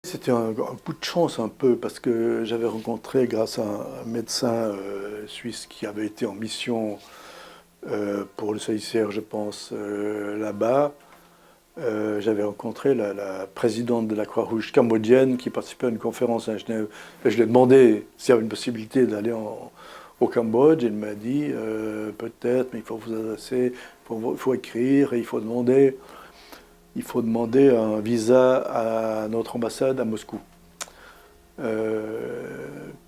C'était un coup de chance un peu parce que j'avais rencontré, grâce à un médecin suisse qui avait été en mission pour le CICR, je pense, là-bas, j'avais rencontré la présidente de la Croix-Rouge cambodgienne qui participait à une conférence à Genève. Et je lui ai demandé s'il y avait une possibilité d'aller au Cambodge. Elle m'a dit peut-être, mais il faut vous adresser, il faut écrire et il faut demander un visa à notre ambassade à Moscou.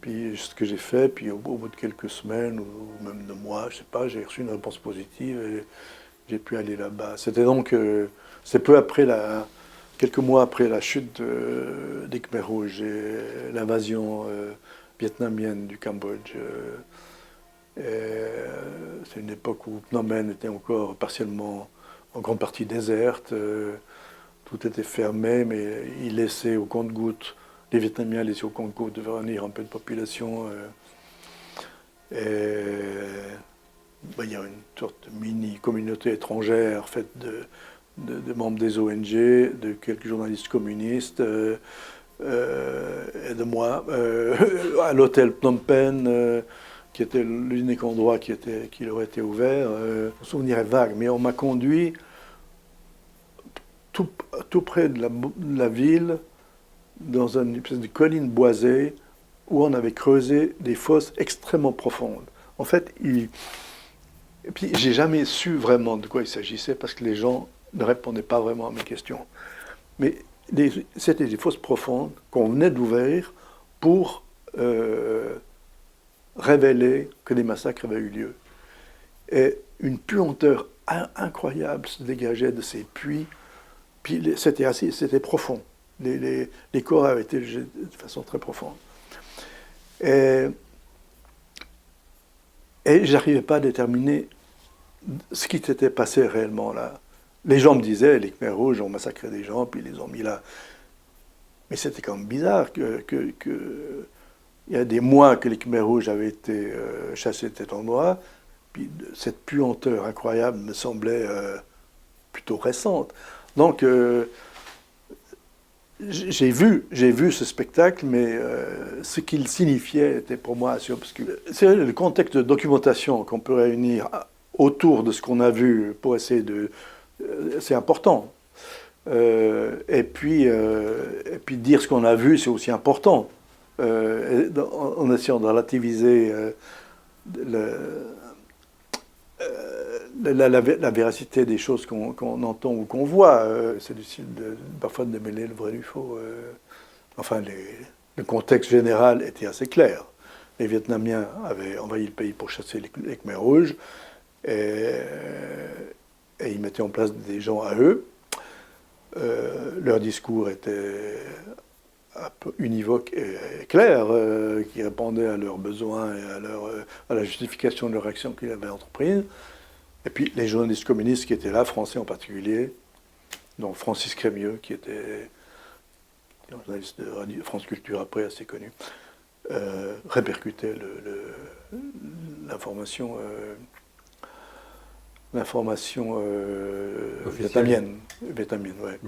Puis ce que j'ai fait, puis au bout de quelques semaines ou même de mois, je sais pas, j'ai reçu une réponse positive et j'ai pu aller là-bas. C'était donc, c'est peu après quelques mois après la chute des Khmers rouges et l'invasion vietnamienne du Cambodge. C'est une époque où Phnom Penh était encore partiellement, en grande partie déserte. Tout était fermé, mais ils laissaient au compte-gouttes, les Vietnamiens laissaient au compte-gouttes de venir un peu de population. Il y a une sorte de mini-communauté étrangère faite de membres des ONG, de quelques journalistes communistes et de moi, à l'hôtel Phnom Penh, qui était l'unique endroit qui leur était ouvert. Mon souvenir est vague, mais on m'a conduit tout près de la ville, dans une espèce de colline boisée, où on avait creusé des fosses extrêmement profondes. En fait, et puis j'ai jamais su vraiment de quoi il s'agissait, parce que les gens ne répondaient pas vraiment à mes questions. Mais c'était des fosses profondes qu'on venait d'ouvrir pour révéler que des massacres avaient eu lieu. Et une puanteur incroyable se dégageait de ces puits. Puis c'était profond. Les corps avaient été logés de façon très profonde. Et j'arrivais pas à déterminer ce qui s'était passé réellement là. Les gens me disaient, les Khmers rouges ont massacré des gens, puis ils les ont mis là. Mais c'était quand même bizarre il y a des mois que les Khmers rouges avaient été chassés de cet endroit, puis cette puanteur incroyable me semblait plutôt récente. Donc, j'ai vu ce spectacle, mais ce qu'il signifiait était pour moi assez obscur. C'est le contexte de documentation qu'on peut réunir autour de ce qu'on a vu pour essayer de... c'est important. Et puis dire ce qu'on a vu, c'est aussi important. En essayant de relativiser la véracité des choses qu'on entend ou qu'on voit. C'est difficile parfois de démêler le vrai du faux. Enfin, le contexte général était assez clair. Les Vietnamiens avaient envahi le pays pour chasser les Khmers rouges et ils mettaient en place des gens à eux. Leur discours était un peu univoque et clair, qui répondait à leurs besoins et à la justification de leur action qu'ils avaient entreprise. Et puis les journalistes communistes qui étaient là, français en particulier, dont Francis Crémieux, qui était un journaliste de France Culture après, assez connu, répercutaient l'information vietnamienne, ouais.